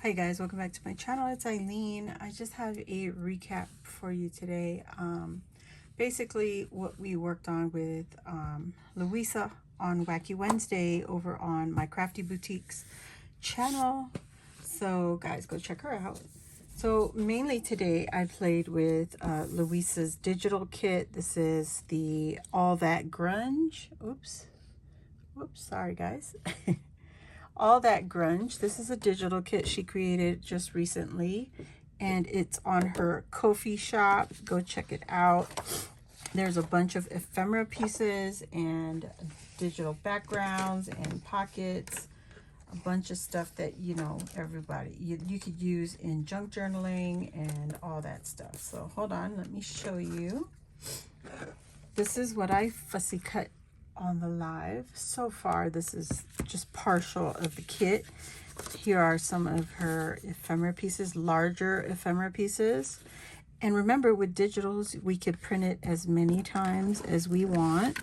Hi guys, welcome back to my channel. It's Eileen. I just have a recap for you today. Basically what we worked on with Luisa on Wacky Wednesday over on my Crafty Boutiques channel. So guys, go check her out. So mainly today I played with Luisa's digital kit. This is the All That Grunge. Oops, sorry guys. All That Grunge. This is a digital kit she created just recently, and it's on her Ko-fi shop. Go check it out. There's a bunch of ephemera pieces and digital backgrounds and pockets, a bunch of stuff that, you know, everybody, you could use in junk journaling and all that stuff. So hold on, let me show you. This is what I fussy cut on the live. So far, this is just partial of the kit. Here are some of her ephemera pieces, larger ephemera pieces. And remember, with digitals, we could print it as many times as we want.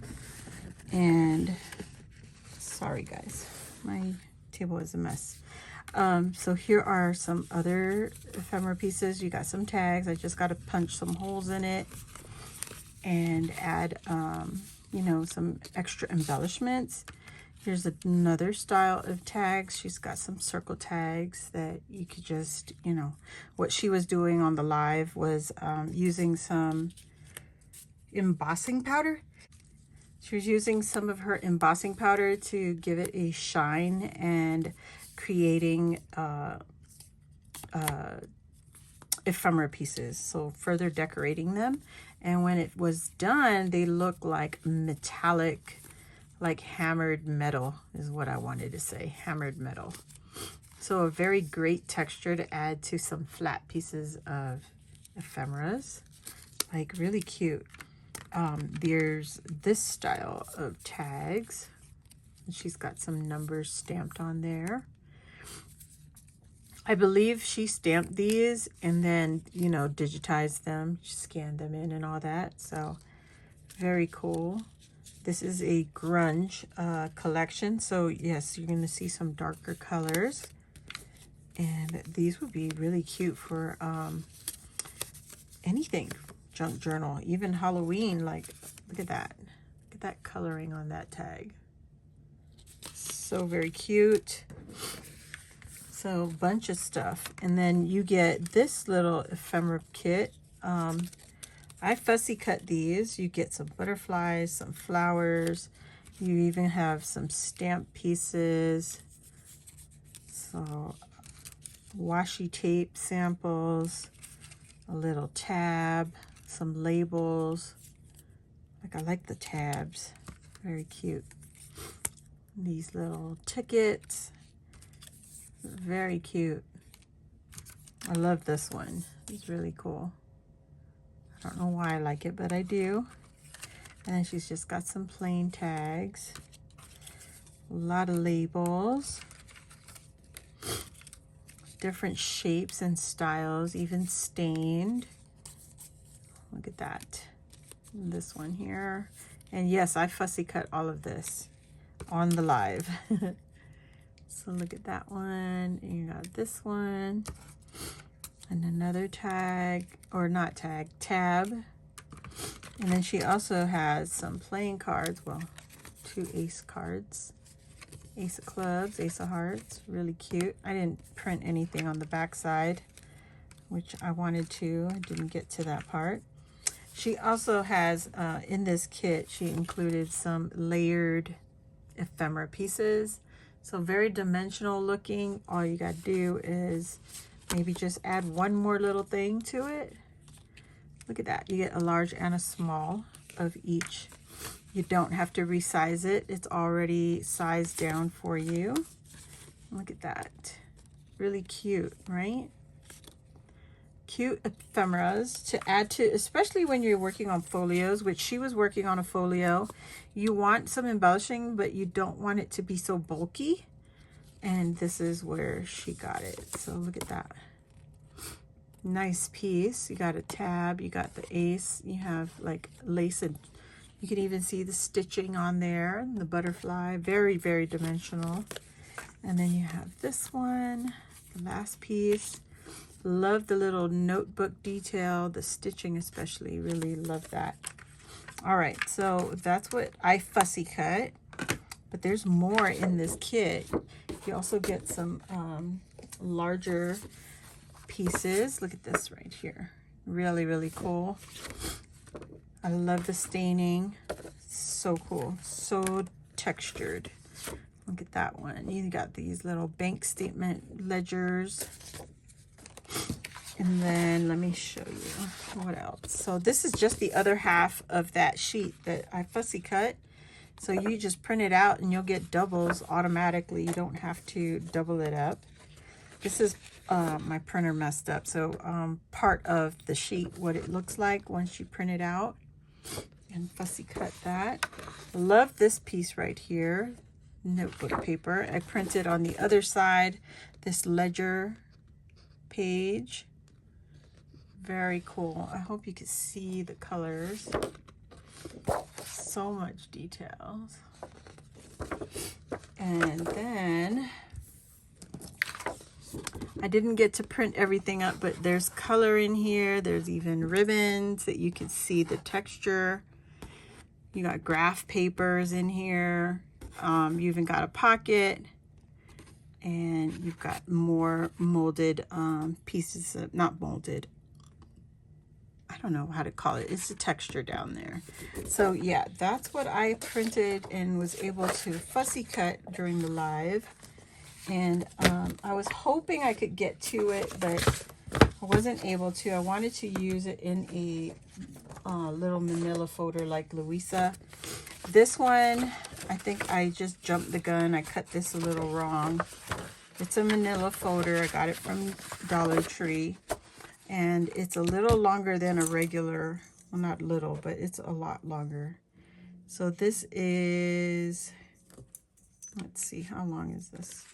And sorry guys, my table is a mess. So here are some other ephemera pieces. You got some tags. I just got to punch some holes in it and add you know, some extra embellishments. Here's another style of tags. She's got some circle tags that you could just, you know, what she was doing on the live was using some embossing powder. She was using some of her embossing powder to give it a shine and creating ephemera pieces, so further decorating them. And when it was done, they look like metallic, like hammered metal is what I wanted to say, hammered metal. So a very great texture to add to some flat pieces of ephemeras, like really cute. There's this style of tags. She's got some numbers stamped on there. I believe she stamped these and then, you know, digitized them, scanned them in and all that. So very cool. This is a grunge collection. So yes, you're going to see some darker colors. And these would be really cute for anything, junk journal, even Halloween. Like, look at that. Look at that coloring on that tag. So very cute. So a bunch of stuff. And then you get this little ephemera kit. I fussy cut these. You get some butterflies, some flowers. You even have some stamp pieces. So washi tape samples, a little tab, some labels. Like, I like the tabs. Very cute. These little tickets. Very cute. I love this one. It's really cool. I don't know why I like it, but I do. And then she's just got some plain tags. A lot of labels. Different shapes and styles, even stained. Look at that. This one here. And yes, I fussy cut all of this on the live. So look at that one, and you got this one, and another tag, or not tag, tab. And then she also has some playing cards, well, 2 ace cards, ace of clubs, ace of hearts, really cute. I didn't print anything on the back side, which I wanted to. I didn't get to that part. She also has, in this kit, she included some layered ephemera pieces. So very dimensional looking. All you got to do is maybe just add one more little thing to it. Look at that. You get a large and a small of each. You don't have to resize it. It's already sized down for you. Look at that. Really cute, right? Cute ephemeras to add to, especially when you're working on folios, which she was working on a folio. You want some embellishing, but you don't want it to be so bulky. And this is where she got it. So look at that. Nice piece. You got a tab, you got the ace, you have like lace, and you can even see the stitching on there, the butterfly, very, very dimensional. And then you have this one. The last piece. Love the little notebook detail, the stitching especially, really love that. All right, so that's what I fussy cut, but there's more in this kit. You also get some larger pieces. Look at this right here. Really, really cool. I love the staining. So cool, so textured. Look at that one. You got these little bank statement ledgers. And then let me show you what else. So this is just the other half of that sheet that I fussy cut. So you just print it out and you'll get doubles automatically. You don't have to double it up. This is my printer messed up. So part of the sheet, what it looks like once you print it out, and fussy cut that. Love this piece right here, notebook paper. I printed on the other side this ledger page. Very cool. I hope you can see the colors. So much details. And then I didn't get to print everything up, but there's color in here. There's even ribbons that you can see the texture. You got graph papers in here. You even got a pocket. And you've got more molded pieces of, not molded, I don't know how to call it. It's a texture down there. So yeah, that's what I printed and was able to fussy cut during the live. And I was hoping I could get to it, but I wasn't able to. I wanted to use it in a little manila folder like Luisa. This one, I think I just jumped the gun. I cut this a little wrong. It's a manila folder. I got it from Dollar Tree. And it's a little longer than a regular, well, not little, but it's a lot longer. So this is, let's see, how long is this?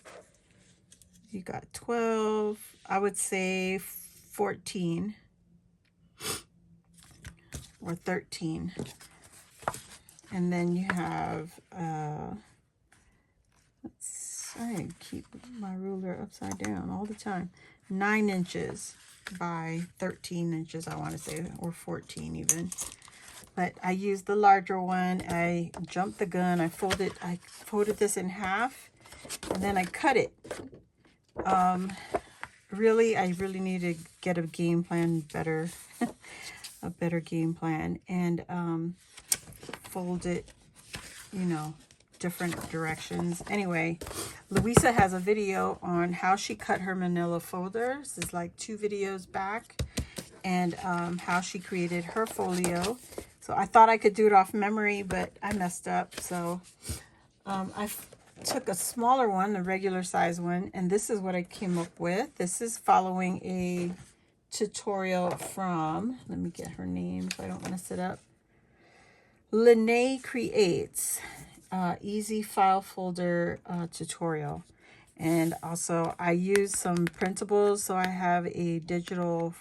You got 12, I would say 14 or 13. And then you have, I keep my ruler upside down all the time. 9 inches by 13 inches, I want to say, or 14 even. But I used the larger one. I jumped the gun. I folded this in half, and then I cut it. Really, I really need to get a game plan better, a better game plan, and fold it, you know, different directions. Anyway, Luisa has a video on how she cut her manila folders. It's like 2 videos back, and how she created her folio. So I thought I could do it off memory, but I messed up. So I took a smaller one, a regular size one, and this is what I came up with. This is following a tutorial from, let me get her name so I don't mess it up. Lene Creates. Easy file folder tutorial. And also I use some printables. So I have a digital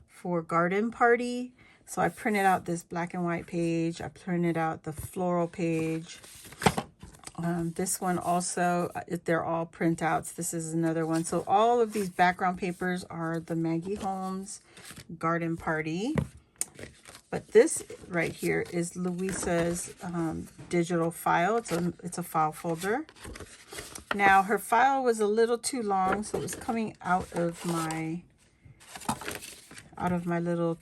for garden party. So I printed out this black and white page. I printed out the floral page. This one also, they're all printouts. This is another one. So all of these background papers are the Maggie Holmes garden party. But this right here is Luisa's digital file. It's a file folder. Now her file was a little too long, so it was coming out of my little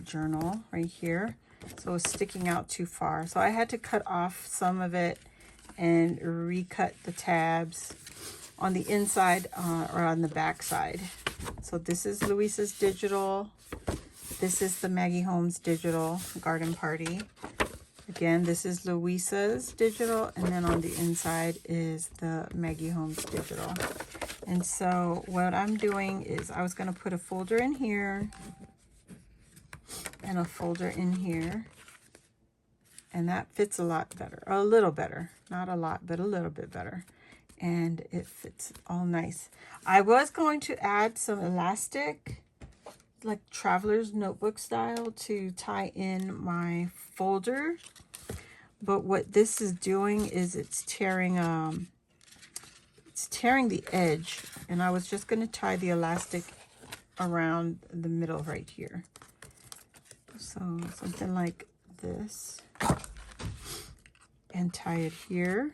journal right here. So it was sticking out too far. So I had to cut off some of it and recut the tabs on the inside or on the back side. So this is Luisa's digital. This is the Maggie Holmes digital garden party. Again, this is Luisa's digital, and then on the inside is the Maggie Holmes digital. And so what I'm doing is I was going to put a folder in here and a folder in here, and that fits a lot better, or a little better, not a lot, but a little bit better, and it fits all nice. I was going to add some elastic, like traveler's notebook style, to tie in my folder, but what this is doing is it's tearing it's tearing the edge, and I was just going to tie the elastic around the middle right here. So something like this, and tie it here.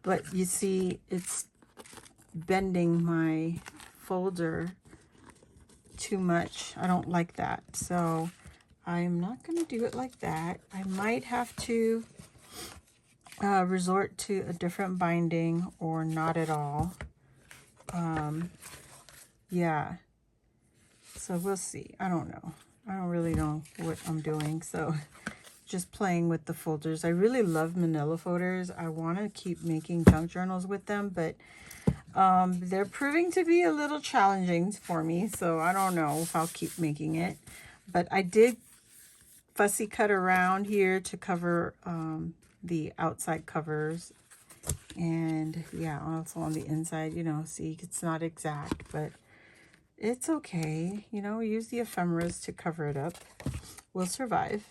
But you see, it's bending my folder too much. I don't like that, so I'm not going to do it like that. I might have to resort to a different binding, or not at all. Yeah, so we'll see. I don't know. I don't really know what I'm doing, so just playing with the folders. I really love manila folders. I want to keep making junk journals with them, but they're proving to be a little challenging for me, so I don't know if I'll keep making it. But I did fussy cut around here to cover the outside covers, and yeah, also on the inside, you know, see, it's not exact, but it's okay. You know, we use the ephemeras to cover it up. We'll survive.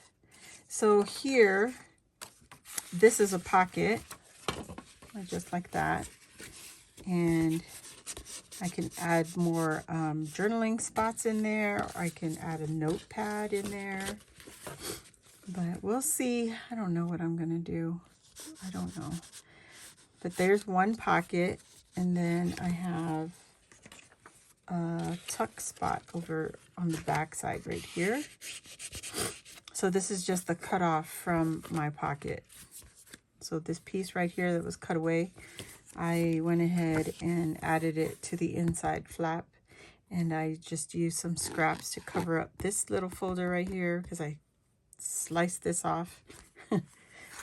So here, this is a pocket, just like that. And I can add more journaling spots in there, or I can add a notepad in there. But we'll see. I don't know what I'm going to do. I don't know. But there's one pocket, and then I have a tuck spot over on the back side right here. So this is just the cutoff from my pocket. So this piece right here that was cut away, I went ahead and added it to the inside flap, and I just used some scraps to cover up this little folder right here because I sliced this off.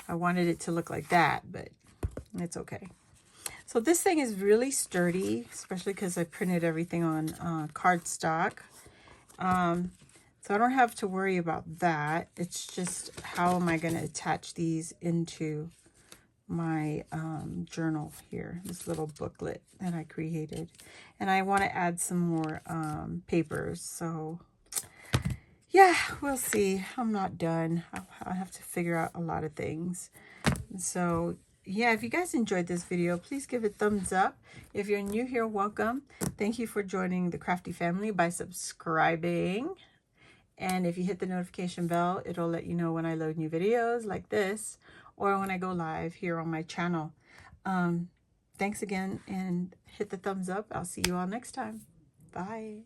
I wanted it to look like that, but it's okay. So this thing is really sturdy, especially because I printed everything on cardstock. So I don't have to worry about that. It's just, how am I going to attach these into my journal here, this little booklet that I created. And I want to add some more papers. So yeah, we'll see. I'm not done. I'll have to figure out a lot of things. So yeah, if you guys enjoyed this video, please give it a thumbs up. If you're new here, welcome. Thank you for joining the Crafty family by subscribing. And if you hit the notification bell, it'll let you know when I load new videos like this, or when I go live here on my channel. Thanks again, and hit the thumbs up. I'll see you all next time. Bye.